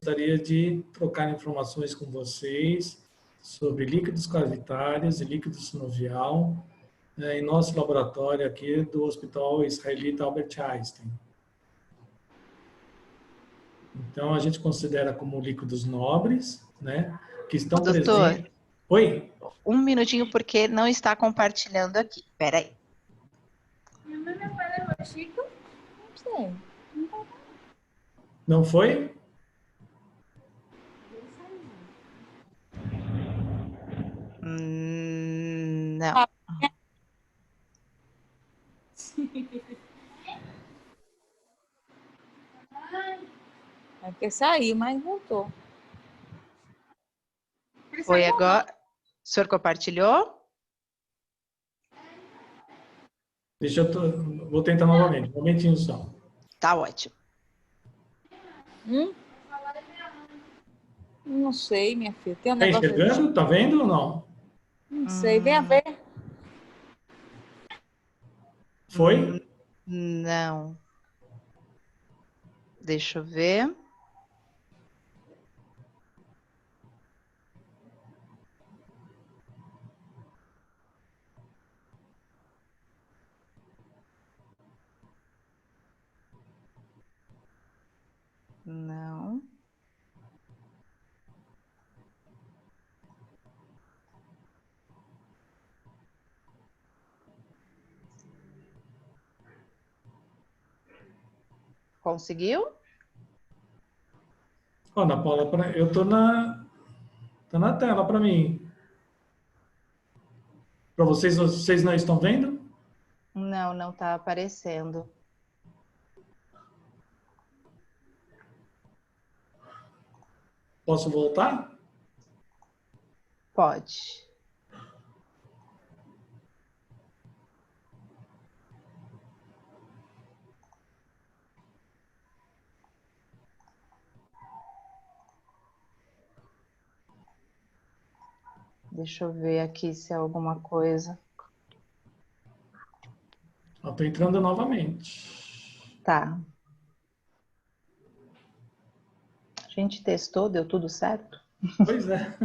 gostaria de trocar informações com vocês sobre líquidos cavitários e líquido sinovial em nosso laboratório aqui do Hospital Israelita Albert Einstein. Então, a gente considera como líquidos nobres, né, que estão presentes... Oi? Um minutinho, porque não está compartilhando aqui. Espera aí. Não foi? Não. É porque saiu, mas voltou. Foi agora. O senhor compartilhou? Deixa eu... Vou tentar novamente. Um momentinho só. Tá ótimo. Não sei, minha filha. Tem um Tá negócio enxergando? Tá vendo ou não? Não sei. Vem a ver. Foi? Não. Deixa eu ver. Não. Conseguiu? Ó, Ana Paula, eu tô tá na tela para mim. Para vocês não estão vendo? Não, não está aparecendo. Posso voltar? Pode. Deixa eu ver aqui se é alguma coisa. Estou entrando novamente. Tá. A gente testou, deu tudo certo? Pois é.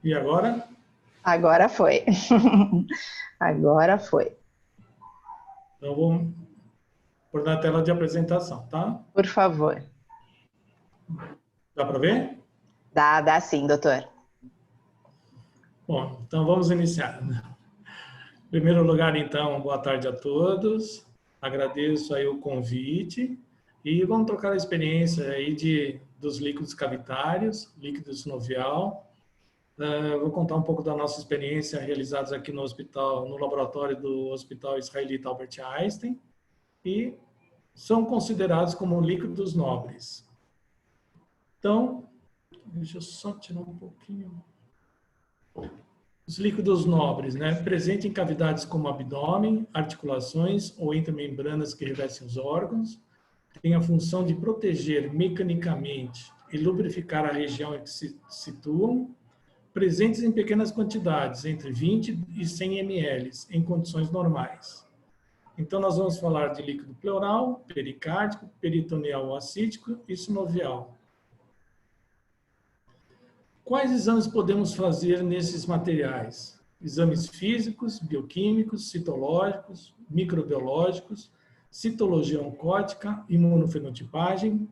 E agora? Agora foi. Agora foi. Então, vou pôr na tela de apresentação, tá? Por favor. Dá para ver? Dá sim, doutor. Bom, então vamos iniciar. Em primeiro lugar, então, boa tarde a todos. Agradeço aí o convite e vamos trocar a experiência aí dos líquidos cavitários, líquido sinovial. Vou contar um pouco da nossa experiência realizados aqui no hospital, no laboratório do Hospital Israelita Albert Einstein, e são considerados como líquidos nobres. Então, deixa eu só tirar um pouquinho. Os líquidos nobres, né? Presentes em cavidades como abdômen, articulações ou entre membranas que revestem os órgãos, têm a função de proteger mecanicamente e lubrificar a região em que se situam, presentes em pequenas quantidades, entre 20 e 100 ml, em condições normais. Então, nós vamos falar de líquido pleural, pericárdico, peritoneal ou acídico e sinovial. Quais exames podemos fazer nesses materiais? Exames físicos, bioquímicos, citológicos, microbiológicos, citologia oncótica, imunofenotipagem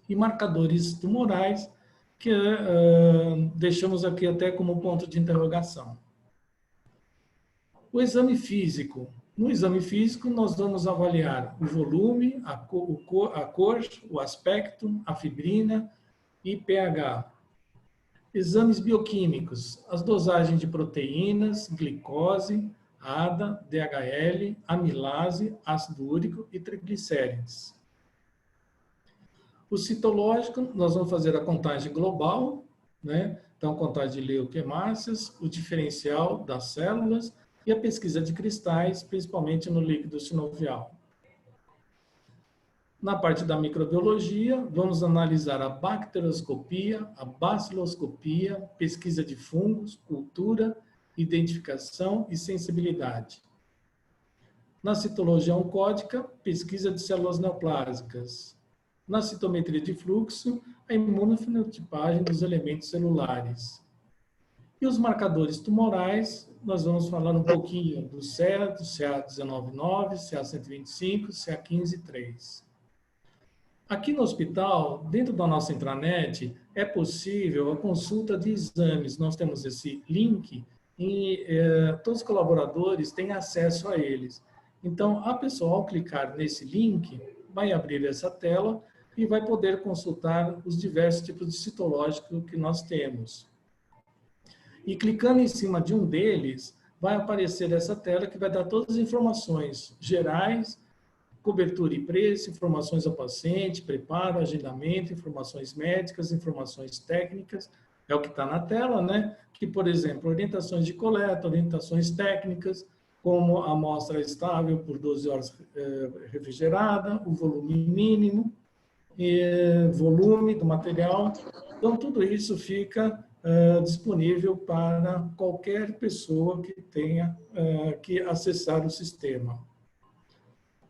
e marcadores tumorais, que deixamos aqui até como ponto de interrogação. O exame físico. No exame físico, nós vamos avaliar o volume, a cor, o aspecto, a fibrina e pH. Exames bioquímicos. As dosagens de proteínas, glicose, ADA, DHL, amilase, ácido úrico e triglicérides. O citológico, nós vamos fazer a contagem global, né? Então, contagem de leuquemácias, o diferencial das células e a pesquisa de cristais, principalmente no líquido sinovial. Na parte da microbiologia, vamos analisar a bacterioscopia, a baciloscopia, pesquisa de fungos, cultura, identificação e sensibilidade. Na citologia oncótica, pesquisa de células neoplásicas. Na citometria de fluxo, a imunofenotipagem dos elementos celulares. E os marcadores tumorais, nós vamos falar um pouquinho do CEA, do CA19-9, CA125, CA15-3. Aqui no hospital, dentro da nossa intranet, é possível a consulta de exames. Nós temos esse link e todos os colaboradores têm acesso a eles. Então, a pessoa, ao clicar nesse link, vai abrir essa tela e vai poder consultar os diversos tipos de citológico que nós temos. E clicando em cima de um deles, vai aparecer essa tela que vai dar todas as informações gerais, cobertura e preço, informações ao paciente, preparo, agendamento, informações médicas, informações técnicas, é o que está na tela, né? Que, por exemplo, orientações de coleta, orientações técnicas, como a amostra estável por 12 horas refrigerada, o volume mínimo, volume do material. Então, tudo isso fica disponível para qualquer pessoa que tenha que acessar o sistema.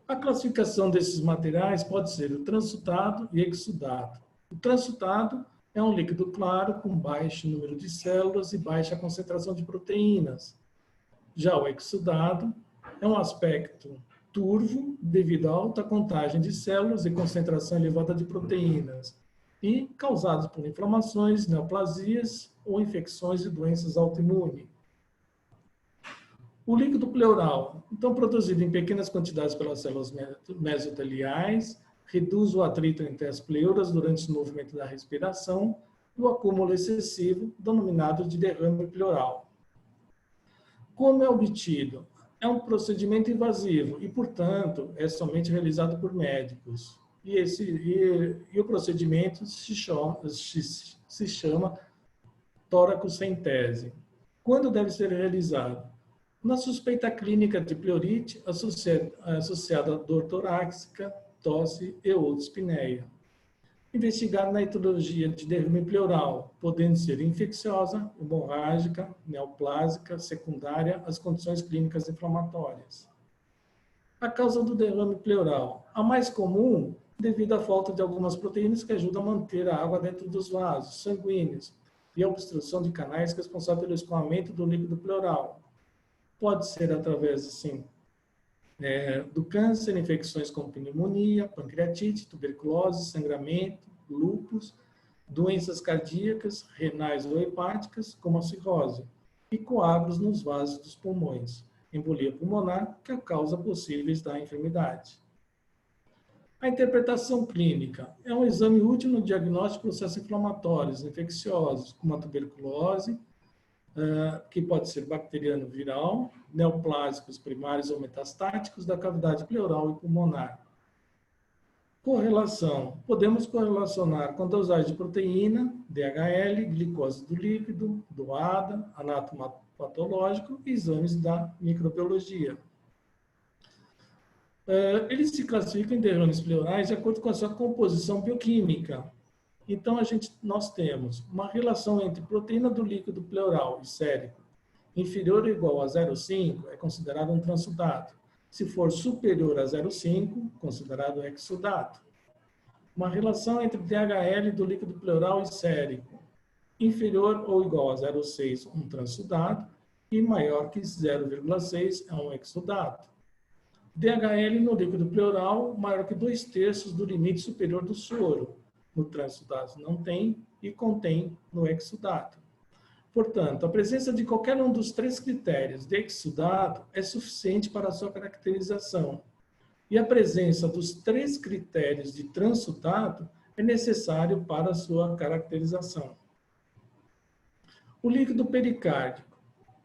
A classificação desses materiais pode ser o transudado e exudado. O transudado é um líquido claro com baixo número de células e baixa concentração de proteínas. Já o exudado é um aspecto turvo devido à alta contagem de células e concentração elevada de proteínas e causados por inflamações, neoplasias ou infecções e doenças autoimunes. O líquido pleural, então produzido em pequenas quantidades pelas células mesoteliais, reduz o atrito entre as pleuras durante o movimento da respiração e o acúmulo excessivo, denominado de derrame pleural. Como é obtido? É um procedimento invasivo e, portanto, é somente realizado por médicos. E o procedimento se chama toracocentese. Quando deve ser realizado? Na suspeita clínica de pleurite associada a dor torácica, tosse e ou dispneia. Investigar na etiologia de derrame pleural, podendo ser infecciosa, hemorrágica, neoplásica, secundária às condições clínicas inflamatórias. A causa do derrame pleural. A mais comum, devido à falta de algumas proteínas que ajudam a manter a água dentro dos vasos sanguíneos e a obstrução de canais responsável pelo escoamento do líquido pleural. Pode ser através, assim, do câncer, infecções como pneumonia, pancreatite, tuberculose, sangramento, lúpus, doenças cardíacas, renais ou hepáticas, como a cirrose, e coágulos nos vasos dos pulmões, embolia pulmonar, que é a causa possíveis da enfermidade. A interpretação clínica é um exame útil no diagnóstico de processos inflamatórios infecciosos, como a tuberculose, que pode ser bacteriano viral, neoplásicos primários ou metastáticos da cavidade pleural e pulmonar. Correlação. Podemos correlacionar com dosagem de proteína, DHL, glicose do líquido, doada, anatomopatológico e exames da microbiologia. Eles se classificam em derrames pleurais de acordo com a sua composição bioquímica. Então, nós temos uma relação entre proteína do líquido pleural e sérico inferior ou igual a 0,5, é considerado um transudado. Se for superior a 0,5, considerado exudado. Uma relação entre DHL do líquido pleural e sérico inferior ou igual a 0,6, um transudado, e maior que 0,6 é um exudado. DHL no líquido pleural maior que 2/3 do limite superior do soro. No transudado não tem e contém no exudado. Portanto, a presença de qualquer um dos 3 critérios de exudado é suficiente para a sua caracterização. E a presença dos 3 critérios de transudado é necessário para a sua caracterização. O líquido pericárdico,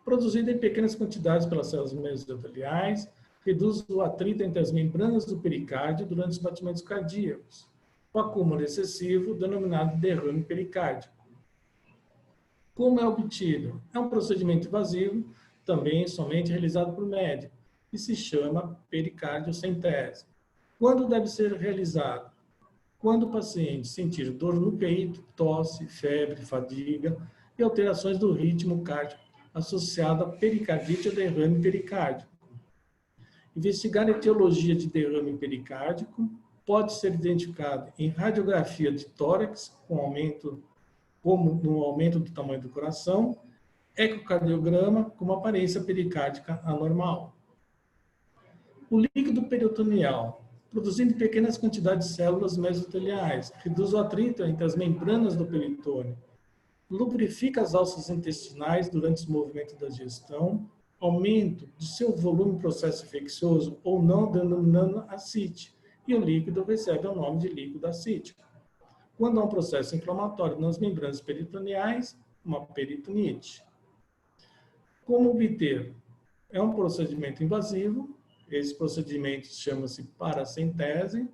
produzido em pequenas quantidades pelas células mesoteliais, reduz o atrito entre as membranas do pericárdio durante os batimentos cardíacos. O acúmulo excessivo, denominado derrame pericárdico. Como é obtido? É um procedimento invasivo também somente realizado por médico, e se chama pericardiocentese. Quando deve ser realizado? Quando o paciente sentir dor no peito, tosse, febre, fadiga e alterações do ritmo cardíaco associado a pericardite ou derrame pericárdico. Investigar a etiologia de derrame pericárdico pode ser identificado em radiografia de tórax, como no aumento do tamanho do coração, ecocardiograma com uma aparência pericárdica anormal. O líquido peritoneal, produzindo pequenas quantidades de células mesoteliais, reduz o atrito entre as membranas do peritônio, lubrifica as alças intestinais durante os movimentos da digestão, aumento de seu volume em processo infeccioso ou não, denominando ascite, e o líquido recebe o nome de líquido ascítico. Quando há um processo inflamatório nas membranas peritoneais, uma peritonite. Como obter? É um procedimento invasivo. Esse procedimento chama-se paracentese,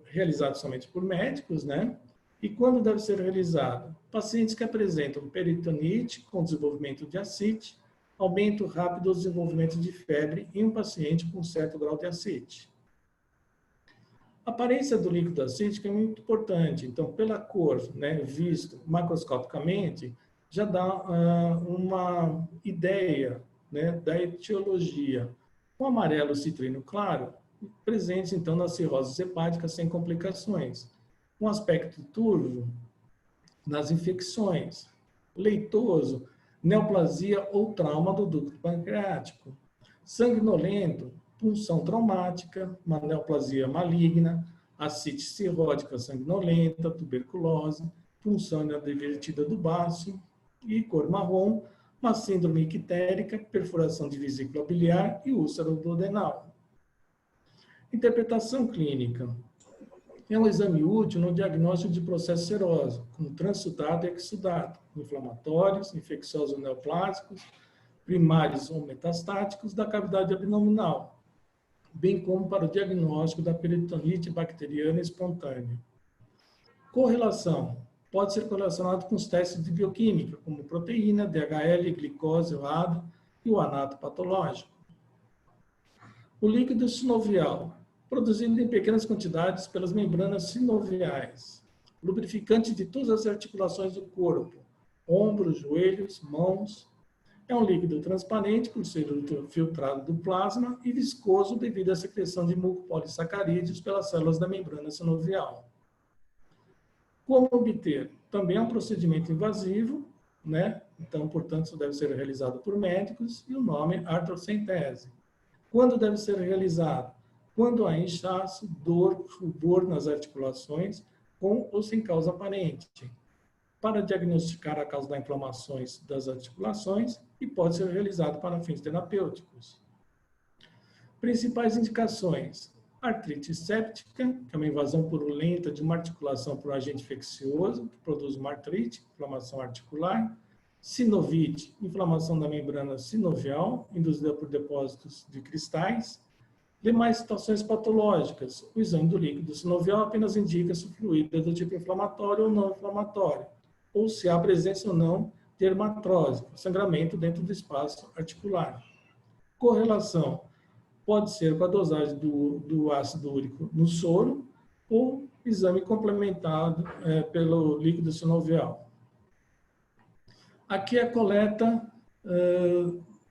realizado somente por médicos, né? E quando deve ser realizado? Pacientes que apresentam peritonite com desenvolvimento de ascite, aumento rápido do desenvolvimento de febre em um paciente com certo grau de ascite. A aparência do líquido ascítico é muito importante. Então, pela cor, né, visto macroscopicamente, já dá uma ideia, né, da etiologia. O amarelo citrino claro, presente então nas cirroses hepáticas sem complicações. Um aspecto turvo nas infecções. Leitoso, neoplasia ou trauma do ducto pancreático. Sanguinolento, punção traumática, uma neoplasia maligna, ascite cirrótica sanguinolenta, tuberculose, punção inadvertida do baço e cor marrom, uma síndrome ictérica, perfuração de vesícula biliar e úlcera duodenal. Interpretação clínica. É um exame útil no diagnóstico de processo seroso, como transudado e exudado, inflamatórios, infecciosos neoplásicos, primários ou metastáticos da cavidade abdominal, bem como para o diagnóstico da peritonite bacteriana espontânea. Correlação. Pode ser correlacionado com os testes de bioquímica, como proteína, DHL, glicose, OADA e o anato patológico. O líquido sinovial, produzido em pequenas quantidades pelas membranas sinoviais, lubrificante de todas as articulações do corpo, ombros, joelhos, mãos. É um líquido transparente por ser filtrado do plasma e viscoso devido à secreção de mucopolissacarídeos pelas células da membrana sinovial. Como obter? Também é um procedimento invasivo, né? Então, portanto, isso deve ser realizado por médicos e o nome é artrocentese. Quando deve ser realizado? Quando há inchaço, dor, rubor nas articulações, com ou sem causa aparente, para diagnosticar a causa das inflamações das articulações e pode ser realizado para fins terapêuticos. Principais indicações: artrite séptica, que é uma invasão purulenta de uma articulação por um agente infeccioso, que produz uma artrite, inflamação articular. Sinovite, inflamação da membrana sinovial, induzida por depósitos de cristais. Demais situações patológicas. O exame do líquido sinovial apenas indica se o fluido é do tipo inflamatório ou não inflamatório, ou se há presença ou não de hermatrose, sangramento dentro do espaço articular. Correlação. Pode ser com a dosagem do ácido úrico no soro ou exame complementado pelo líquido sinovial. Aqui é a coleta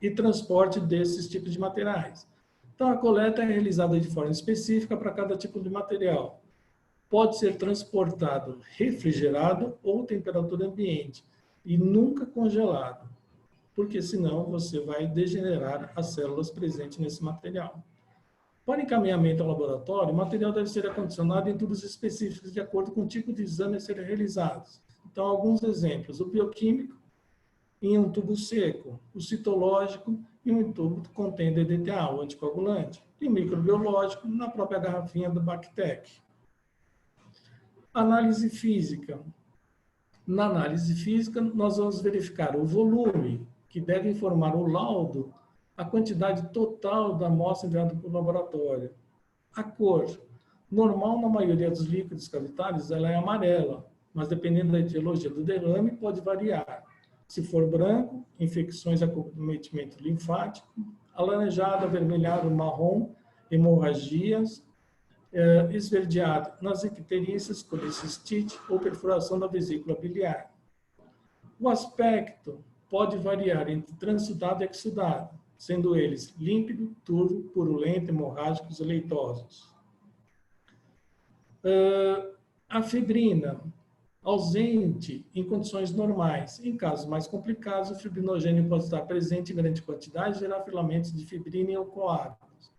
e transporte desses tipos de materiais. Então, a coleta é realizada de forma específica para cada tipo de material. Pode ser transportado refrigerado ou temperatura ambiente e nunca congelado, porque senão você vai degenerar as células presentes nesse material. Para encaminhamento ao laboratório, o material deve ser acondicionado em tubos específicos de acordo com o tipo de exame a ser realizado. Então, alguns exemplos: o bioquímico em um tubo seco, o citológico em um tubo que contém DDTA, o anticoagulante, e o microbiológico na própria garrafinha do Bactec. Análise física. Na análise física, nós vamos verificar o volume, que deve informar o laudo, a quantidade total da amostra enviada para o laboratório. A cor. Normal, na maioria dos líquidos cavitários, ela é amarela, mas dependendo da etiologia do derrame, pode variar. se for branco, infecções a comprometimento linfático, alaranjado, avermelhado, marrom, hemorragias, esverdeado nas icterícias, colicistite ou perfuração da vesícula biliar. O aspecto pode variar entre transudado e exudado, sendo eles límpido, turvo, purulento, hemorrágicos e leitosos. A fibrina, ausente em condições normais. Em casos mais complicados, o fibrinogênio pode estar presente em grande quantidade e gerar filamentos de fibrina ou coágulos.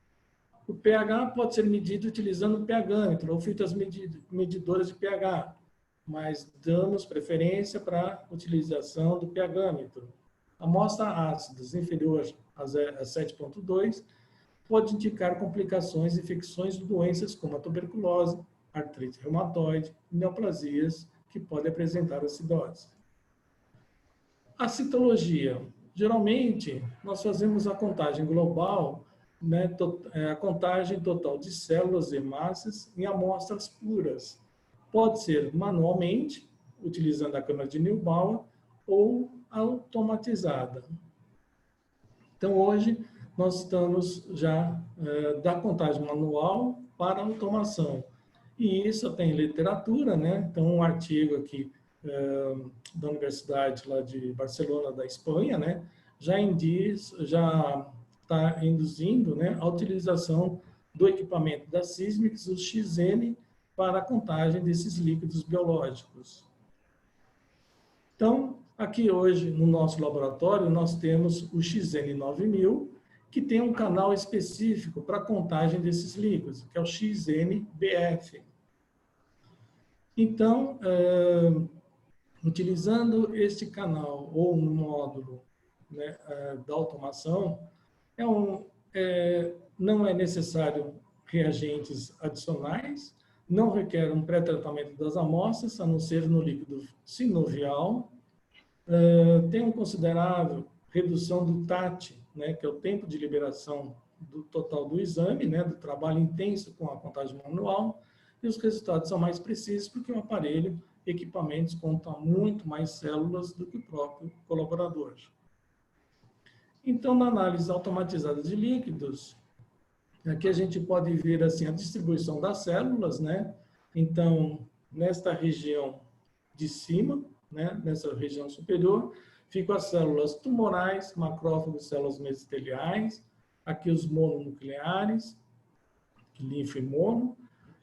O pH pode ser medido utilizando o pHmetro ou fitas medidoras de pH, mas damos preferência para a utilização do pHmetro. Amostra ácidas inferior a 7,2 pode indicar complicações e infecções de doenças como a tuberculose, artrite reumatoide e neoplasias que podem apresentar acidose. A citologia. Geralmente, nós fazemos a contagem global, né, a contagem total de células e massas em amostras puras. Pode ser manualmente, utilizando a câmara de Neubauer, ou automatizada. Então, hoje, nós estamos já da contagem manual para automação. E isso tem literatura, né? Então, um artigo aqui da Universidade lá de Barcelona, da Espanha, né? Já está induzindo, né, a utilização do equipamento da Sysmex, o XN, para a contagem desses líquidos biológicos. Então, aqui hoje, no nosso laboratório, nós temos o XN9000, que tem um canal específico para a contagem desses líquidos, que é o XN-BF. Então, utilizando este canal ou um módulo, né, da automação, não é necessário reagentes adicionais, não requer um pré-tratamento das amostras, a não ser no líquido sinovial, tem uma considerável redução do TAT, né, que é o tempo de liberação do total do exame, né, do trabalho intenso com a contagem manual, e os resultados são mais precisos porque o aparelho, equipamentos contam muito mais células do que o próprio colaborador. Então, na análise automatizada de líquidos, aqui a gente pode ver assim a distribuição das células, né? Então, nesta região de cima, né, nessa região superior, ficam as células tumorais, macrófagos, células mesoteliais, aqui os mononucleares, linfo e mono,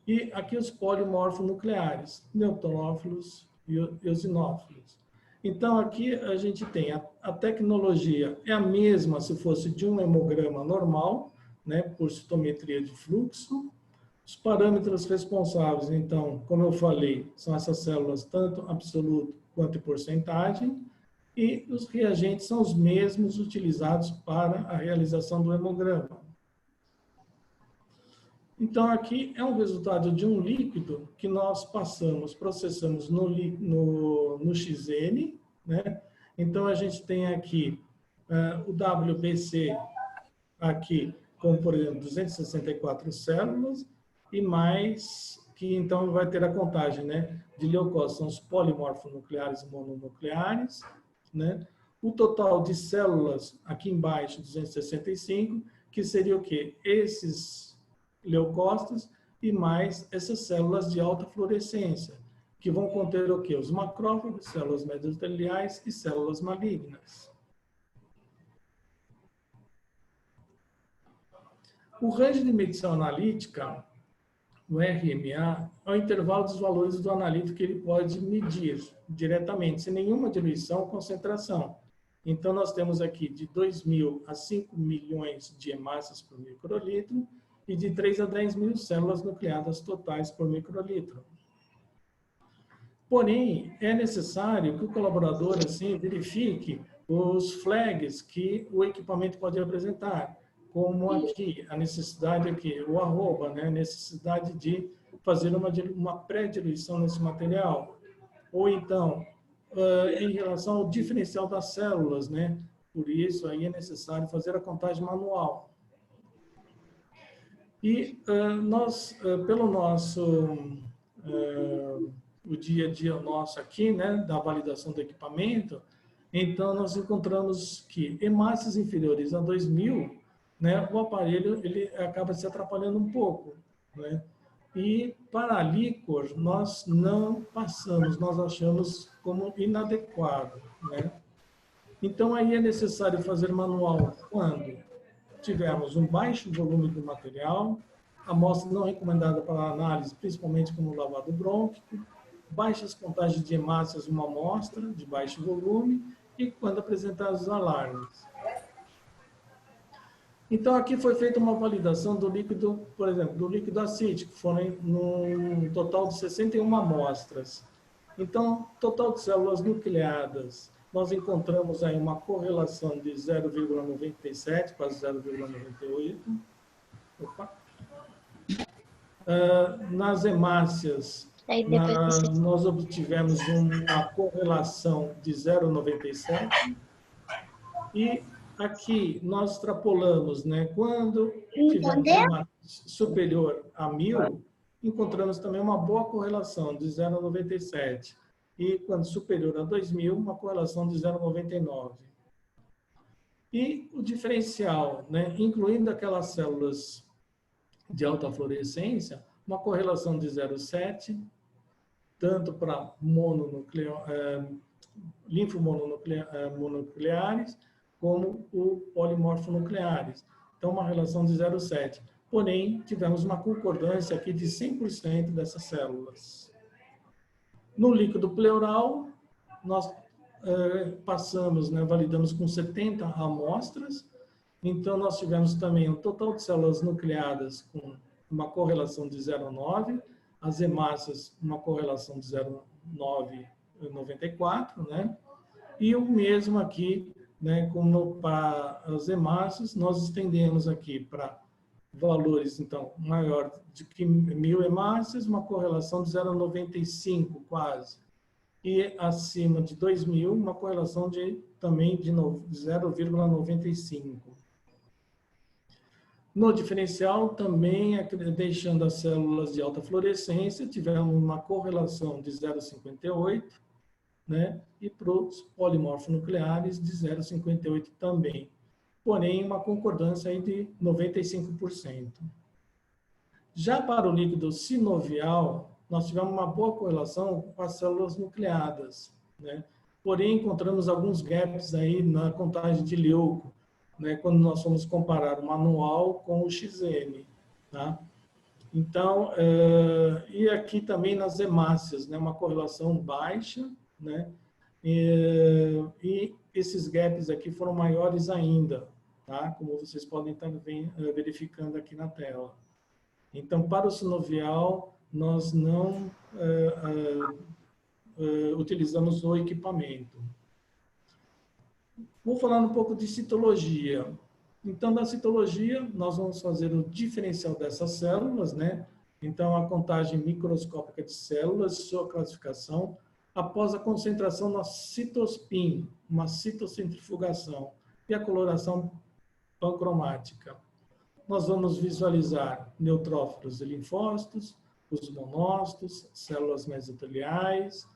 e aqui os polimorfonucleares, neutrófilos e eosinófilos. Então, aqui a gente tem a tecnologia, é a mesma se fosse de um hemograma normal, né, por citometria de fluxo. Os parâmetros responsáveis, então, como eu falei, são essas células, tanto absoluto quanto em porcentagem, e os reagentes são os mesmos utilizados para a realização do hemograma. Então, aqui é um resultado de um líquido que nós processamos no XN, né? Então, a gente tem aqui o WBC, aqui, como, por exemplo, 264 células, e mais que, então, vai ter a contagem, né, de leucócitos, são os polimorfonucleares e mononucleares, né? O total de células, aqui embaixo, 265, que seria o quê? Esses leucócitos e mais essas células de alta fluorescência, que vão conter o quê? Os macrófagos, células mesoteliais e células malignas. O range de medição analítica, o RMA, é o intervalo dos valores do analítico que ele pode medir diretamente, sem nenhuma diluição ou concentração. Então, nós temos aqui de 2.000 a 5 milhões de hemácias por microlitro, e de 3 a 10 mil células nucleadas totais por microlitro. Porém, é necessário que o colaborador assim, verifique os flags que o equipamento pode apresentar, como aqui, a necessidade aqui, o arroba, né, a necessidade de fazer uma pré-diluição nesse material. Ou então, em relação ao diferencial das células, né, por isso aí é necessário fazer a contagem manual. E nós, pelo nosso, o dia a dia nosso aqui, né, da validação do equipamento, Então, nós encontramos que hemácias inferiores a 2.000, né, o aparelho ele acaba se atrapalhando um pouco, né? E para a líquor, nós não passamos, nós achamos como inadequado, né? Então, aí é necessário fazer manual quando tivermos um baixo volume do material, amostra não recomendada para análise, principalmente como lavado brônquico, baixas contagens de hemácias, uma amostra de baixo volume, e quando apresentar os alarmes. Então, aqui foi feita uma validação do líquido, por exemplo, do líquido acítico, foram num total de 61 amostras. Então, total de células nucleadas, nós encontramos aí uma correlação de 0,97, quase 0,98. Opa. Nas hemácias, nós obtivemos uma correlação de 0,97. E aqui nós extrapolamos, né? Quando tivermos hemácias superior a 1.000, encontramos também uma boa correlação de 0,97. E quando superior a 2.000, uma correlação de 0,99. E o diferencial, né? Incluindo aquelas células de alta fluorescência, uma correlação de 0,7, tanto para linfomononucleares, como o polimorfonucleares. Então, uma relação de 0,7. Porém, tivemos uma concordância aqui de 100% dessas células. No líquido pleural, nós passamos, né, validamos com 70 amostras. Então, nós tivemos também um total de células nucleadas com uma correlação de 0,9, as hemácias, uma correlação de 0,994, né? E o mesmo aqui, né, como para as hemácias, nós estendemos aqui para valores, então, maior de que 1.000 hemácias, uma correlação de 0,95 quase. E acima de 2.000, uma correlação também de 0,95. No diferencial, também, deixando as células de alta fluorescência, tivemos uma correlação de 0,58, né? E para os polimorfonucleares de 0,58 também. Porém, uma concordância aí de 95%. Já para o líquido sinovial, nós tivemos uma boa correlação com as células nucleadas, né? Porém, encontramos alguns gaps aí na contagem de leuco, né, quando nós fomos comparar o manual com o XM, tá? Então, e aqui também nas hemácias, né, uma correlação baixa, né? E esses gaps aqui foram maiores ainda, tá? Como vocês podem estar verificando aqui na tela. Então, para o sinovial, nós não utilizamos o equipamento. Vou falar um pouco de citologia. Então, na citologia, nós vamos fazer o diferencial dessas células, né? Então, a contagem microscópica de células, sua classificação, após a concentração na citospin, uma citocentrifugação, e a coloração pancromática. Nós vamos visualizar neutrófilos e linfócitos, os monócitos, células mesoteliais,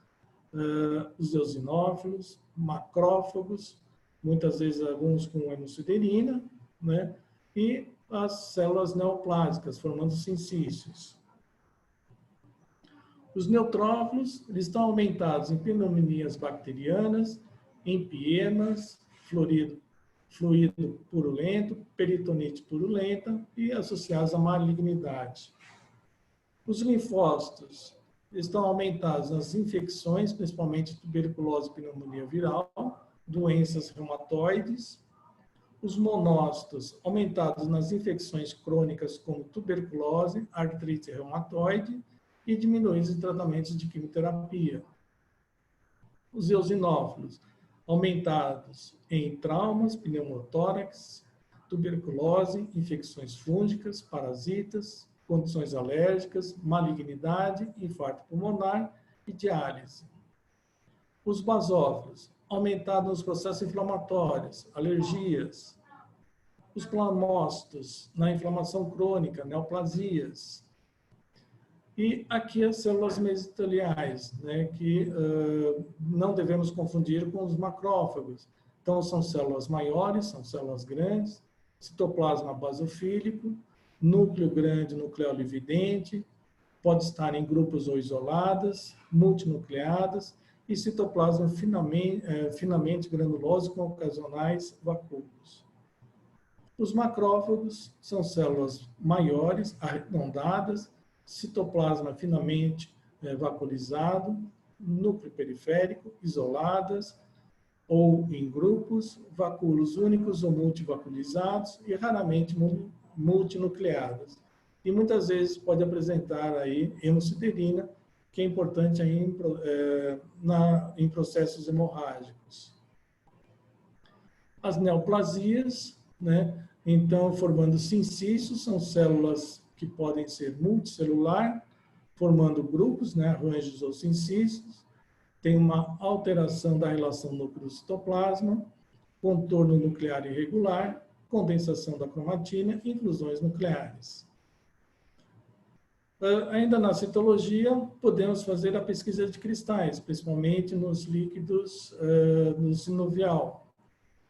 os eosinófilos, macrófagos, muitas vezes alguns com hemosiderina, né? E as células neoplásicas, formando sincícios. Os neutrófilos eles estão aumentados em pneumonias bacterianas, empiemas, fluido purulento, peritonite purulenta e associados à malignidade. Os linfócitos estão aumentados nas infecções, principalmente tuberculose e pneumonia viral, doenças reumatoides. Os monócitos aumentados nas infecções crônicas como tuberculose, artrite reumatoide e diminuídos em tratamentos de quimioterapia. Os eosinófilos aumentados em traumas, pneumotórax, tuberculose, infecções fúngicas, parasitas, condições alérgicas, malignidade, infarto pulmonar e diálise. Os basófilos, aumentados nos processos inflamatórios, alergias. Os plasmócitos, na inflamação crônica, neoplasias. E aqui as células mesoteliais, né, que não devemos confundir com os macrófagos. Então, são células maiores, são células grandes, citoplasma basofílico, núcleo grande, nucleolividente, pode estar em grupos ou isoladas, multinucleadas, e citoplasma finamente granuloso com ocasionais vacúolos. Os macrófagos são células maiores, arredondadas, citoplasma finamente vacuolizado, núcleo periférico, isoladas ou em grupos, vacúolos únicos ou multivacuolizados e raramente multinucleadas. E muitas vezes pode apresentar aí hemosiderina, que é importante aí em processos hemorrágicos. As neoplasias, né? Então, formando sincícios, são células que podem ser multicelular, formando grupos, né, arranjos ou sincícios, tem uma alteração da relação núcleo-citoplasma, contorno nuclear irregular, condensação da cromatina e inclusões nucleares. Ainda na citologia, podemos fazer a pesquisa de cristais, principalmente nos líquidos no sinovial,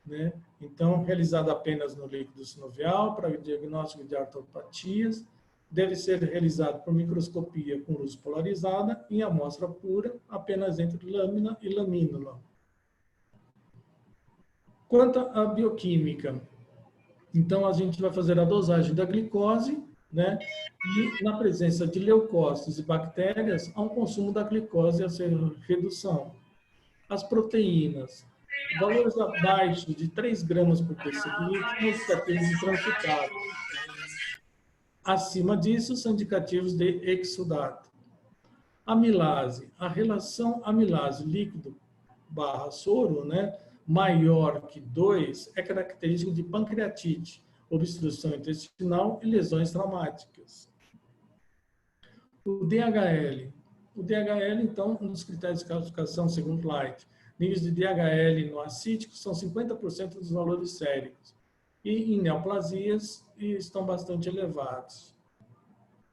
né? Então, realizada apenas no líquido sinovial, para o diagnóstico de artropatias, deve ser realizado por microscopia com luz polarizada em amostra pura, apenas entre lâmina e lamínula. Quanto à bioquímica, então a gente vai fazer a dosagem da glicose, né? E na presença de leucócitos e bactérias, há um consumo da glicose a ser redução. As proteínas, valores abaixo de 3 gramas por decilitro, são indicativos de transfutato. Acima disso, são indicativos de exudato. Amilase, a relação amilase líquido barra soro, né, maior que 2, é característica de pancreatite, obstrução intestinal e lesões traumáticas. O DHL. O DHL, então, um dos critérios de classificação segundo Light. Níveis de DHL no acítico são 50% dos valores séricos. E em neoplasias estão bastante elevados.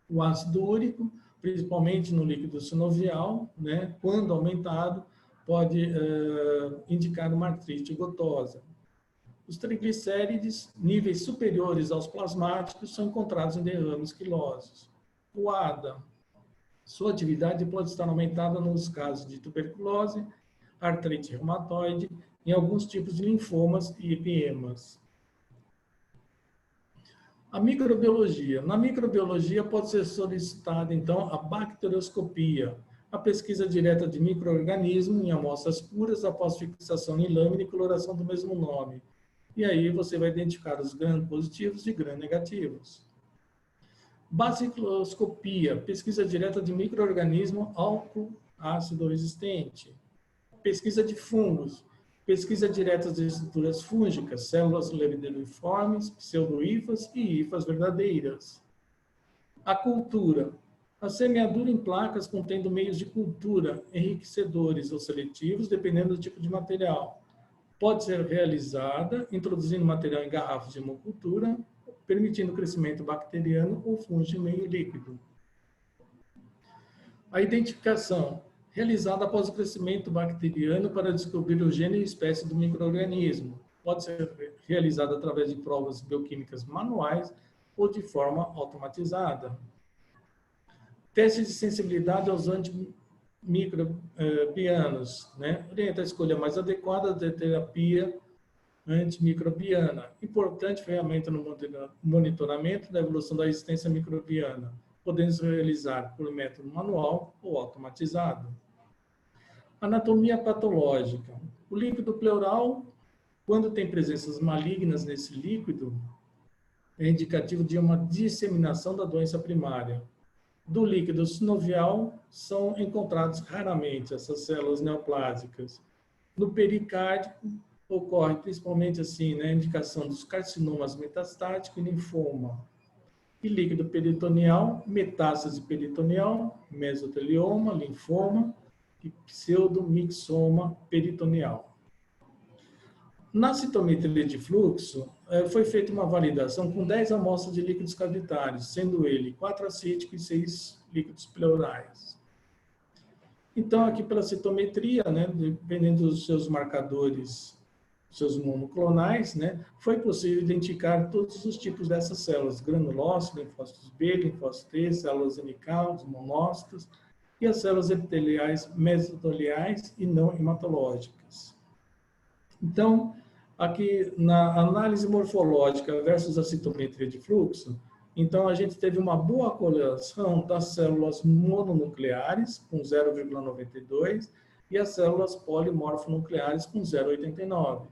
O ácido úrico, principalmente no líquido sinovial, né, quando aumentado, pode indicar uma artrite gotosa. Os triglicérides, níveis superiores aos plasmáticos, são encontrados em derrames quilosos. O ADA, sua atividade pode estar aumentada nos casos de tuberculose, artrite reumatoide, em alguns tipos de linfomas e epiemas. A microbiologia. Na microbiologia pode ser solicitada, então, a bacterioscopia, a pesquisa direta de micro-organismos em amostras puras após fixação em lâmina e coloração do mesmo nome. E aí você vai identificar os gram-positivos e gram-negativos. Baciloscopia, pesquisa direta de micro-organismo álcool ácido resistente. Pesquisa de fungos, pesquisa direta de estruturas fúngicas, células levedeiformes, pseudo-hifas e hifas verdadeiras. A cultura. A semeadura em placas contendo meios de cultura, enriquecedores ou seletivos, dependendo do tipo de material. Pode ser realizada introduzindo material em garrafas de hemocultura, permitindo o crescimento bacteriano ou fúngico em meio líquido. A identificação. Realizada após o crescimento bacteriano para descobrir o gênero e espécie do micro-organismo. Pode ser realizada através de provas bioquímicas manuais ou de forma automatizada. Teste de sensibilidade aos antimicrobianos, né? Orienta a escolha mais adequada da terapia antimicrobiana. Importante ferramenta no monitoramento da evolução da resistência microbiana, podendo ser realizar por método manual ou automatizado. Anatomia patológica. O líquido pleural, quando tem presenças malignas nesse líquido, é indicativo de uma disseminação da doença primária. Do líquido sinovial, são encontrados raramente essas células neoplásicas. No pericárdico, ocorre principalmente assim, né, a indicação dos carcinomas metastáticos e linfoma. E líquido peritoneal, metástase peritoneal, mesotelioma, linfoma e pseudomixoma peritoneal. Na citometria de fluxo, foi feita uma validação com 10 amostras de líquidos cavitários, sendo ele 4 acíticos e 6 líquidos pleurais. Então, aqui pela citometria, né, dependendo dos seus marcadores, seus monoclonais, né, foi possível identificar todos os tipos dessas células, granulócitos, linfócitos B, linfócitos T, células NK, os monócitos, e as células epiteliais mesoteliais e não hematológicas. Então, aqui na análise morfológica versus a citometria de fluxo, então a gente teve uma boa correlação das células mononucleares, com 0,92, e as células polimorfonucleares, com 0,89.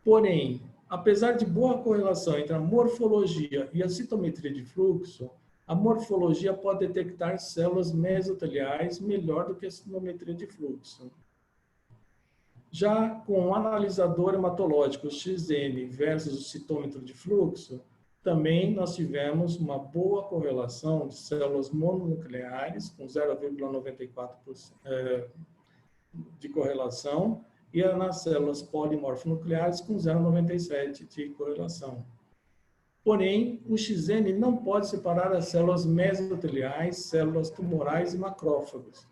Porém, apesar de boa correlação entre a morfologia e a citometria de fluxo, a morfologia pode detectar células mesoteliais melhor do que a citometria de fluxo. Já com o analisador hematológico XN versus o citômetro de fluxo, também nós tivemos uma boa correlação de células mononucleares, com 0,94% de correlação, e nas células polimorfonucleares, com 0,97% de correlação. Porém, o XN não pode separar as células mesoteliais, células tumorais e macrófagos.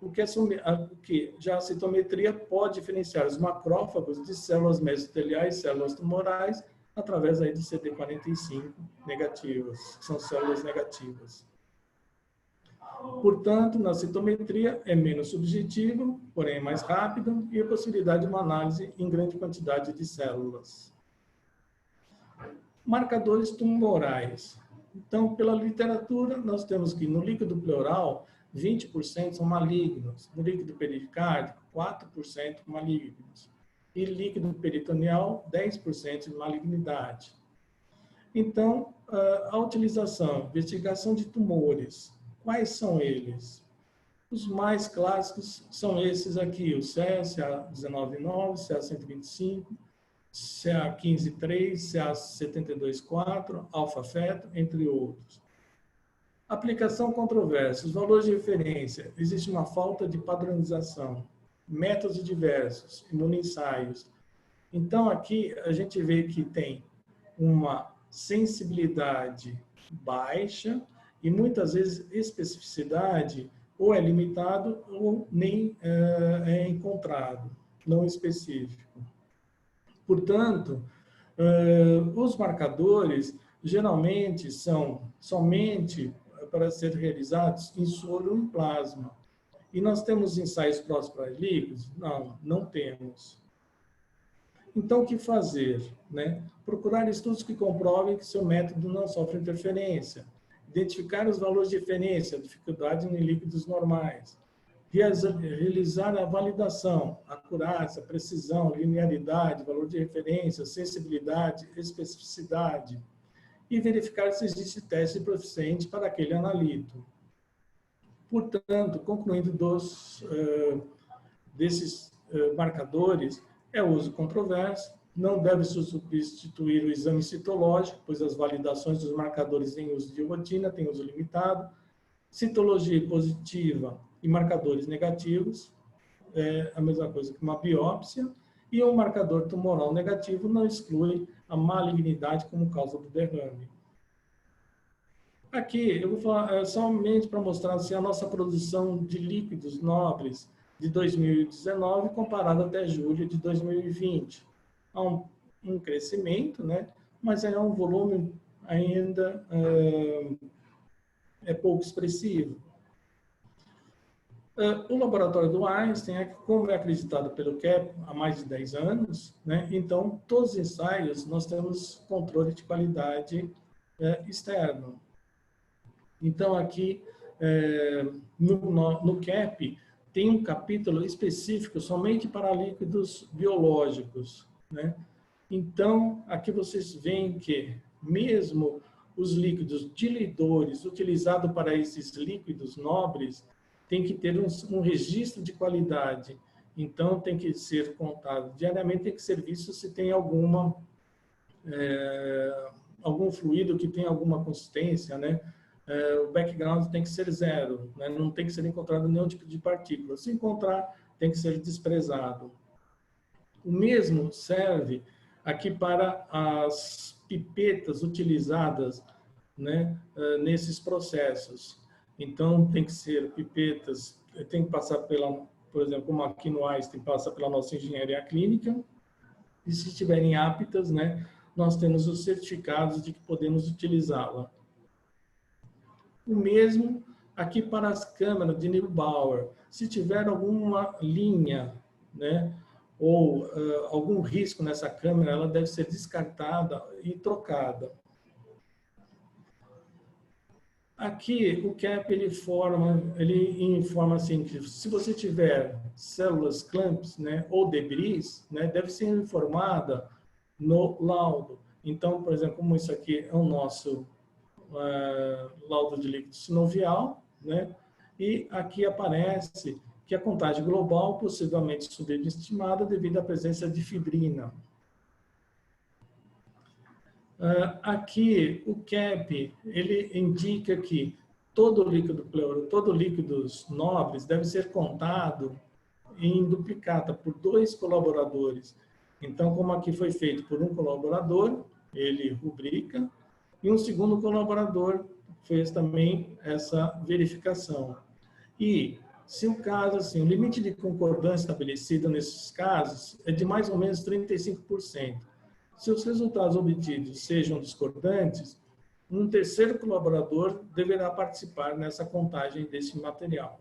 O que já a citometria pode diferenciar os macrófagos de células mesoteliais, células tumorais, através aí de CD45 negativas, que são células negativas. Portanto, na citometria é menos subjetivo, porém é mais rápido, e a possibilidade de uma análise em grande quantidade de células. Marcadores tumorais. Então, pela literatura, nós temos que no líquido pleural, 20% são malignos. No líquido pericárdico, 4% malignos. E líquido peritoneal, 10% de malignidade. Então, a utilização, investigação de tumores, quais são eles? Os mais clássicos são esses aqui, o CA199, CA125, CA15-3, CA72-4, alfa-feto, entre outros. Aplicação controversa, os valores de referência, existe uma falta de padronização, métodos diversos, imunoensaios. Então, aqui a gente vê que tem uma sensibilidade baixa e muitas vezes especificidade ou é limitado ou nem é encontrado, não específico. Portanto, os marcadores geralmente são somente para ser realizados em soro ou em plasma. E nós temos ensaios próximos para líquidos? Não, não temos. Então, o que fazer? Né? Procurar estudos que comprovem que seu método não sofre interferência. Identificar os valores de referência, dificuldade em líquidos normais. Realizar a validação, acurácia, precisão, linearidade, valor de referência, sensibilidade, especificidade. E verificar se existe teste proficiente para aquele analito. Portanto, concluindo desses marcadores, é o uso controverso, não deve substituir o exame citológico, pois as validações dos marcadores em uso de rotina têm uso limitado. Citologia positiva e marcadores negativos, é a mesma coisa que uma biópsia, e um marcador tumoral negativo não exclui a malignidade como causa do derrame. Aqui, eu vou falar somente para mostrar assim, a nossa produção de líquidos nobres de 2019 comparado até julho de 2020. Há um crescimento, né? Mas é um volume ainda pouco expressivo. O laboratório do Einstein, como é acreditado pelo CAP há mais de 10 anos, né? Então, todos os ensaios nós temos controle de qualidade externo. Então, aqui, no CAP, tem um capítulo específico somente para líquidos biológicos, né? Então, aqui vocês veem que, mesmo os líquidos diluidores utilizados para esses líquidos nobres, tem que ter um registro de qualidade. Então, tem que ser contado diariamente, tem que ser visto se tem algum fluido que tem alguma consistência, né? O background tem que ser zero, né? Não tem que ser encontrado nenhum tipo de partícula. Se encontrar, tem que ser desprezado. O mesmo serve aqui para as pipetas utilizadas, né, nesses processos. Então, tem que ser pipetas, tem que passar pela, por exemplo, como aqui no Einstein, passa pela nossa engenharia clínica, e se estiverem aptas, né, nós temos os certificados de que podemos utilizá-la. O mesmo aqui para as câmeras de Neubauer. Se tiver alguma linha, né, ou algum risco nessa câmera, ela deve ser descartada e trocada. Aqui, o CAP, ele informa assim, que se você tiver células clamps, né, ou debris, né, deve ser informada no laudo. Então, por exemplo, como isso aqui é o nosso laudo de líquido sinovial, né, e aqui aparece que a contagem global possivelmente subestimada devido à presença de fibrina. Aqui, o CAP, ele indica que todo líquidos nobres deve ser contado em duplicata por 2 colaboradores. Então, como aqui foi feito por um colaborador, ele rubrica, e um segundo colaborador fez também essa verificação. E, se o caso, assim, o limite de concordância estabelecido nesses casos é de mais ou menos 35%. Se os resultados obtidos sejam discordantes, um terceiro colaborador deverá participar nessa contagem desse material.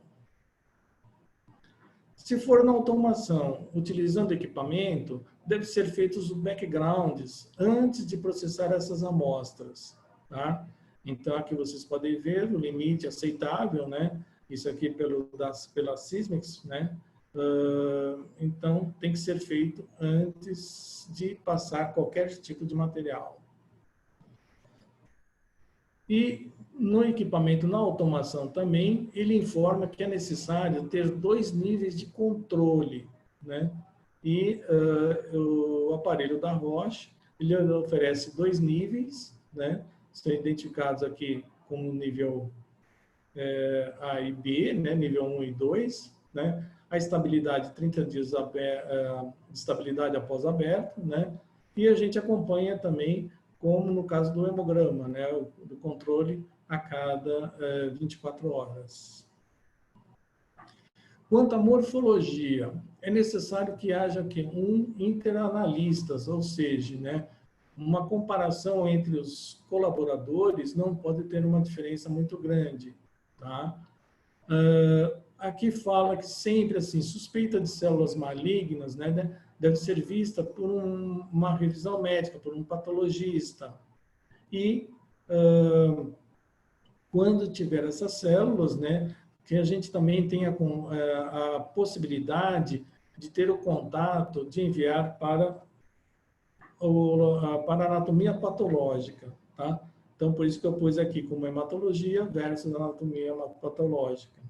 Se for na automação, utilizando equipamento, deve ser feitos os backgrounds antes de processar essas amostras, tá? Então, aqui vocês podem ver o limite aceitável, né? Isso aqui pela Sysmex, né? Então, tem que ser feito antes de passar qualquer tipo de material. E no equipamento, na automação também, ele informa que é necessário ter 2 níveis de controle, né? E o aparelho da Roche, ele oferece 2 níveis, né? São identificados aqui como nível A e B, né? Nível 1 e 2, né? A estabilidade, 30 dias de estabilidade após aberto, né? E a gente acompanha também, como no caso do hemograma, né? Do controle a cada 24 horas. Quanto à morfologia, é necessário que haja aqui um interanalistas, ou seja, né? Uma comparação entre os colaboradores não pode ter uma diferença muito grande, tá? Aqui fala que sempre, assim, suspeita de células malignas, né, deve ser vista por uma revisão médica, por um patologista. E quando tiver essas células, né, que a gente também tenha a possibilidade de ter o contato, de enviar para a anatomia patológica, tá? Então, por isso que eu pus aqui como hematologia versus anatomia patológica.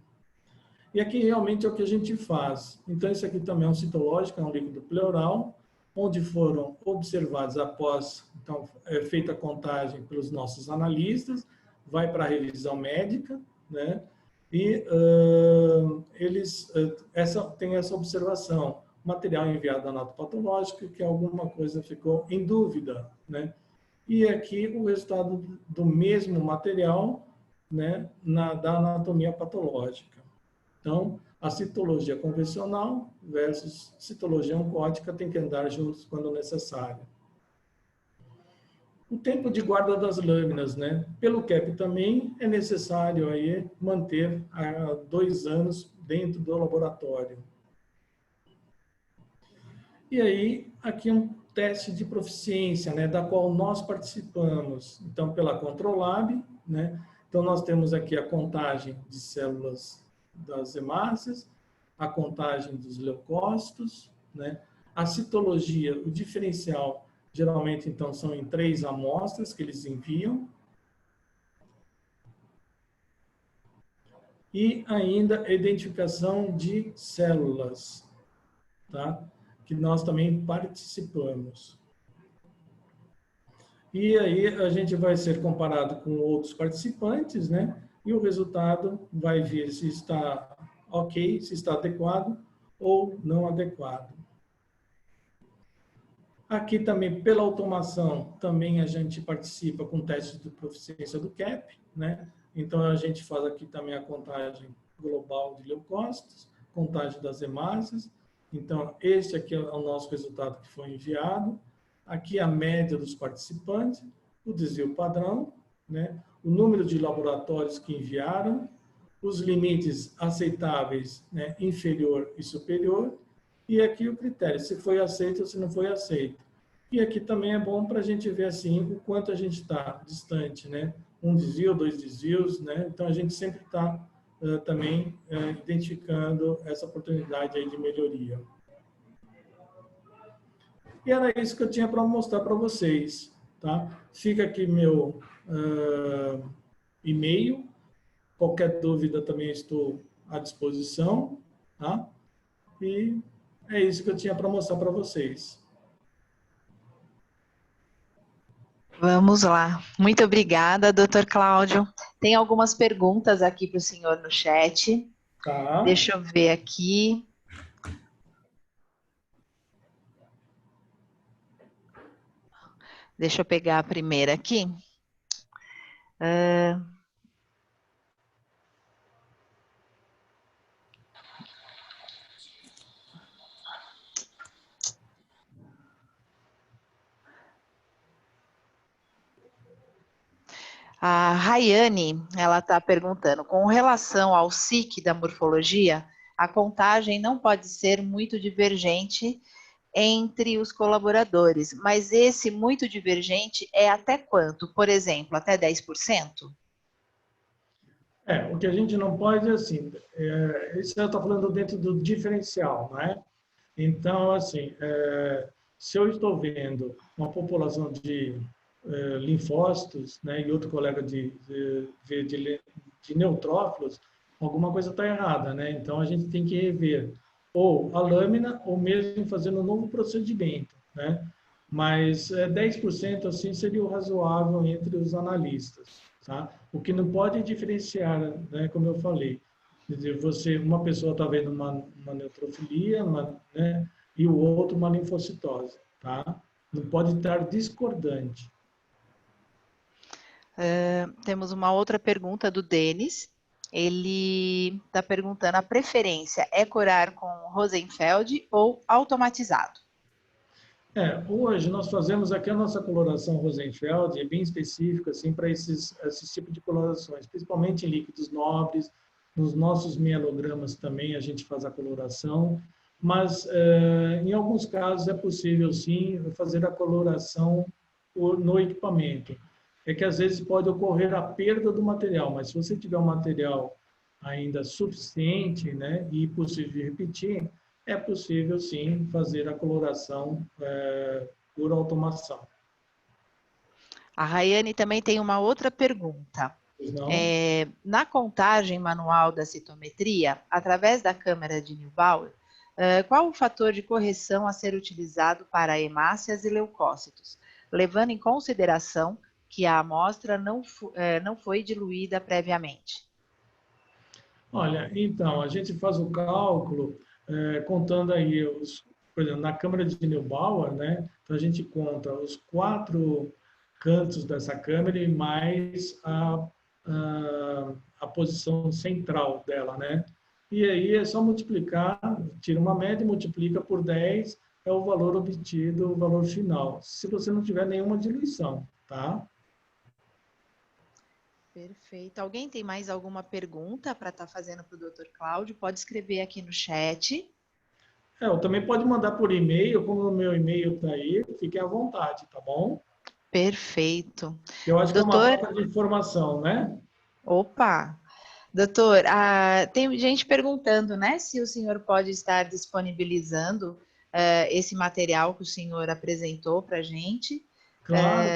E aqui realmente é o que a gente faz. Então, isso aqui também é um citológico, é um líquido pleural, onde foram observados após, então, é feita a contagem pelos nossos analistas, vai para a revisão médica, né? E eles tem essa observação, material enviado anatopatológico, que alguma coisa ficou em dúvida, né? E aqui o resultado do mesmo material, né, da anatomia patológica. Então, a citologia convencional versus citologia oncótica tem que andar juntos quando necessário. O tempo de guarda das lâminas, né? Pelo CAP também é necessário aí manter 2 anos dentro do laboratório. E aí, aqui um teste de proficiência, né, da qual nós participamos. Então, pela Controlab, né? Então, nós temos aqui a contagem de células das hemácias, a contagem dos leucócitos, né? A citologia, o diferencial, geralmente, então, são em 3 amostras que eles enviam. E ainda a identificação de células, tá? Que nós também participamos. E aí a gente vai ser comparado com outros participantes, né? E o resultado vai vir se está ok, se está adequado ou não adequado. Aqui também, pela automação, também a gente participa com testes de proficiência do CAP, né? Então, a gente faz aqui também a contagem global de leucócitos, contagem das hemácias. Então, este aqui é o nosso resultado que foi enviado. Aqui a média dos participantes, o desvio padrão, né? O número de laboratórios que enviaram, os limites aceitáveis, né? Inferior e superior, e aqui o critério, se foi aceito ou se não foi aceito. E aqui também é bom para a gente ver assim o quanto a gente está distante, né? Um desvio, 2 desvios, né? Então a gente sempre está também identificando essa oportunidade aí de melhoria. E era isso que eu tinha para mostrar para vocês, tá? Fica aqui meu e-mail. Qualquer dúvida também estou à disposição, tá? E é isso que eu tinha para mostrar para vocês. Vamos lá. Muito obrigada, doutor Cláudio. Tem algumas perguntas aqui para o senhor no chat. Tá. Deixa eu ver aqui. Deixa eu pegar a primeira aqui. A Rayane, ela está perguntando, com relação ao SIC da morfologia, a contagem não pode ser muito divergente entre os colaboradores, mas esse muito divergente é até quanto? Por exemplo, até 10%? O que a gente não pode, assim, isso eu estou falando dentro do diferencial, né? Então, assim, se eu estou vendo uma população de linfócitos, né, e outro colega de neutrófilos, alguma coisa está errada, né? Então, a gente tem que rever ou a lâmina ou mesmo fazendo um novo procedimento, né? Mas 10% assim seria o razoável entre os analistas, tá? O que não pode diferenciar, né, como eu falei, quer dizer, uma pessoa está vendo uma neutrofilia, né, e o outro uma linfocitose, tá? Não pode estar discordante. Temos uma outra pergunta do Denis. Ele está perguntando, a preferência é curar com Rosenfeld ou automatizado? Hoje nós fazemos aqui a nossa coloração Rosenfeld, é bem específica assim, para esses tipos de colorações, principalmente em líquidos nobres, nos nossos mielogramas também a gente faz a coloração, mas em alguns casos é possível sim fazer a coloração no equipamento. É que às vezes pode ocorrer a perda do material, mas se você tiver um material ainda suficiente, né, e possível de repetir, é possível, sim, fazer a coloração por automação. A Rayane também tem uma outra pergunta. Na contagem manual da citometria, através da câmara de Neubauer, qual o fator de correção a ser utilizado para hemácias e leucócitos, levando em consideração que a amostra não foi diluída previamente? Olha, então, a gente faz o cálculo contando aí, por exemplo, na câmara de Neubauer, né? Então, a gente conta os 4 cantos dessa câmera e mais a posição central dela, né? E aí é só multiplicar, tira uma média e multiplica por 10, é o valor obtido, o valor final, se você não tiver nenhuma diluição, tá? Perfeito. Alguém tem mais alguma pergunta para estar fazendo para o Dr. Cláudio? Pode escrever aqui no chat. Ou também pode mandar por e-mail, como o meu e-mail está aí, fiquem à vontade, tá bom? Perfeito. Eu acho que é uma troca de informação, né? Opa! Doutor, tem gente perguntando, né, se o senhor pode estar disponibilizando esse material que o senhor apresentou para a gente. Claro,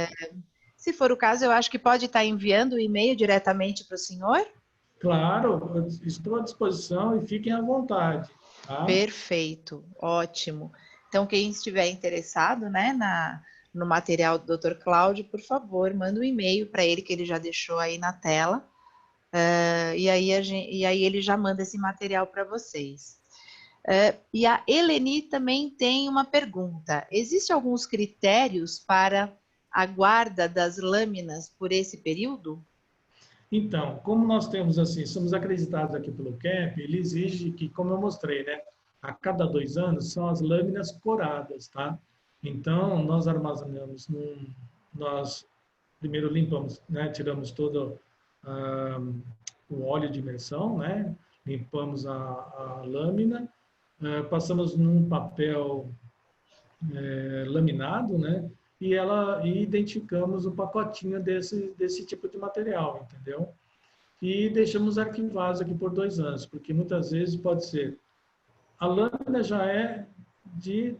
Se for o caso, eu acho que pode estar enviando o e-mail diretamente para o senhor? claro, eu estou à disposição e fiquem à vontade, tá? Perfeito, ótimo. Então, quem estiver interessado, né, no material do Dr. Cláudio, por favor, manda um e-mail para ele que ele já deixou aí na tela. E aí ele já manda esse material para vocês. E a Eleni também tem uma pergunta. Existem alguns critérios para a guarda das lâminas por esse período? Então, como nós temos assim, somos acreditados aqui pelo CAP, ele exige que, como eu mostrei, né, a cada 2 anos são as lâminas coradas, tá? Então, nós armazenamos, nós primeiro limpamos, né, tiramos todo o óleo de imersão, né, limpamos a lâmina, passamos num papel laminado, né, e identificamos o pacotinho desse tipo de material, entendeu? E deixamos arquivados aqui por 2 anos, porque muitas vezes pode ser a lâmina já é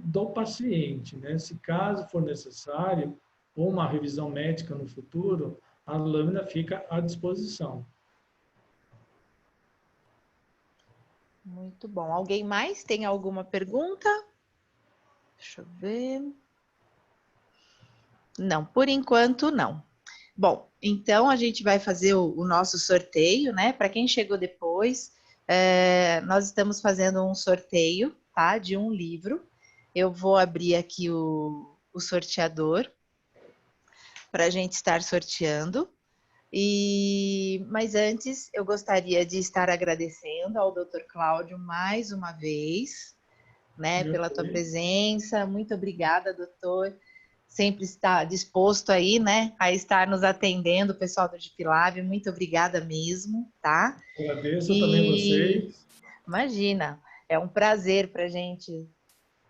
do paciente, né? Se caso for necessário, ou uma revisão médica no futuro, a lâmina fica à disposição. Muito bom. Alguém mais tem alguma pergunta? Deixa eu ver. Não, por enquanto não. Bom, então a gente vai fazer o nosso sorteio, né? Para quem chegou depois, nós estamos fazendo um sorteio, tá? De um livro. Eu vou abrir aqui o sorteador para a gente estar sorteando. Mas antes, eu gostaria de estar agradecendo ao Dr. Cláudio mais uma vez, né? Pela tua presença. Muito obrigada, doutor. Sempre está disposto aí, né, a estar nos atendendo, o pessoal do DeepLab, muito obrigada mesmo, tá? Agradeço também vocês. Imagina, é um prazer para a gente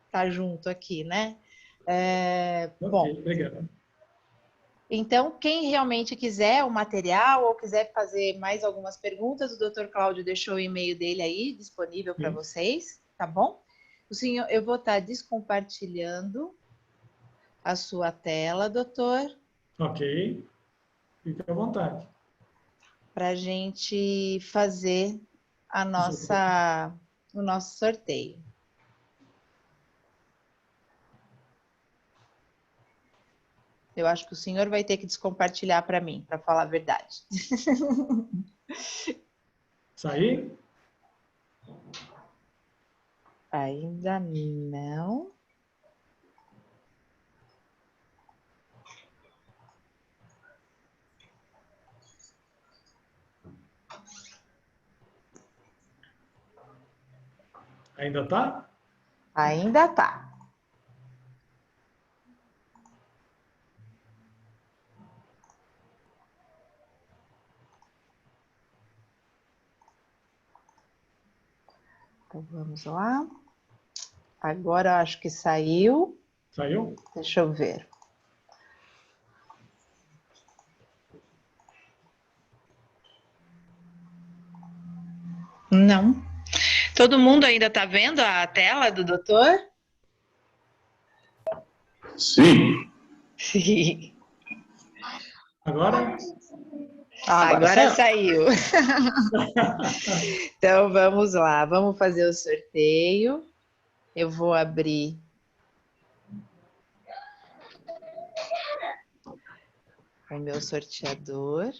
estar junto aqui, né? Bom, obrigado. Então, quem realmente quiser o material ou quiser fazer mais algumas perguntas, o Dr. Cláudio deixou o e-mail dele aí disponível para vocês, tá bom? Eu vou estar descompartilhando a sua tela, doutor. Ok, fique à vontade. Para a gente fazer o nosso sorteio. Eu acho que o senhor vai ter que descompartilhar para mim, para falar a verdade. Saí? Ainda não. Ainda tá? Ainda tá. Então, vamos lá. Agora acho que saiu. Saiu? Deixa eu ver. Não. Todo mundo ainda está vendo a tela do doutor? Sim. Sim. Agora? Agora saiu. Então, vamos lá. Vamos fazer o sorteio. Eu vou abrir o meu sorteador.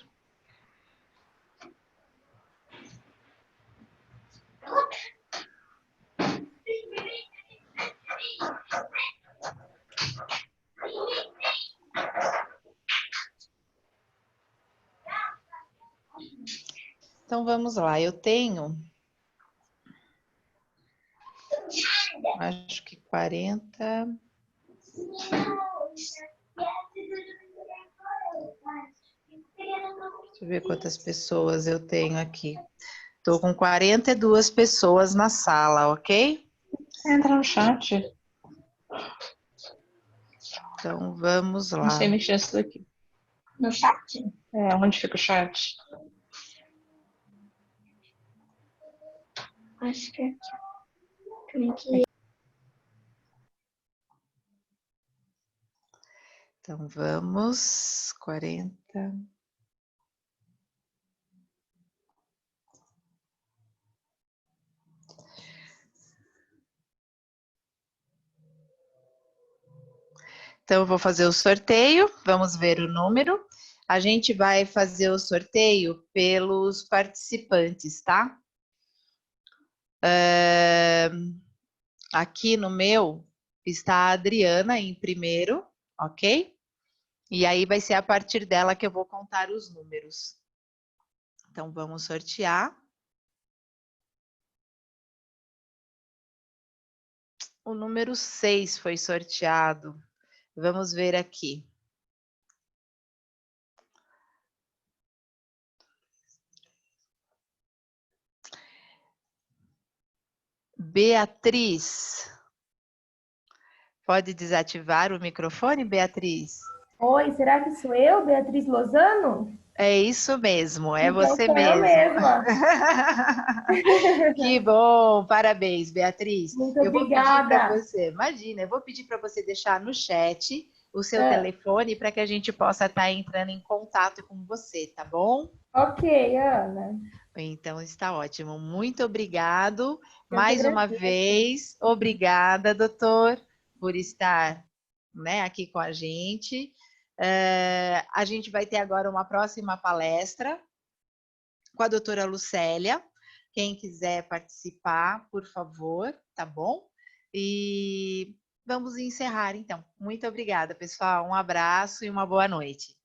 Então, vamos lá. Eu tenho, acho que 40. Deixa eu ver quantas pessoas eu tenho aqui. Estou com 42 pessoas na sala, ok? Entra no chat. Então, vamos lá. Não sei mexer isso daqui. No chat? É, onde fica o chat? Acho que é aqui. Então, vamos. 40. Então, eu vou fazer o sorteio. Vamos ver o número. A gente vai fazer o sorteio pelos participantes, tá? Aqui no meu está a Adriana em primeiro, ok? E aí vai ser a partir dela que eu vou contar os números. Então, vamos sortear. O número 6 foi sorteado. Vamos ver aqui. Beatriz. Pode desativar o microfone, Beatriz? Oi, será que sou eu, Beatriz Lozano? É isso mesmo, é então você sou mesmo. Eu mesma. Que bom, parabéns, Beatriz. Muito Eu vou pedir para obrigada. você, imagina, eu vou pedir para você deixar no chat o seu telefone para que a gente possa estar entrando em contato com você, tá bom? Ok, Ana. Então está ótimo. Muito obrigado. Eu Mais que uma agradeço. vez, obrigada, doutor, por estar, né, aqui com a gente. A gente vai ter agora uma próxima palestra com a doutora Lucélia. Quem quiser participar, por favor, tá bom? E vamos encerrar, então. Muito obrigada, pessoal. Um abraço e uma boa noite.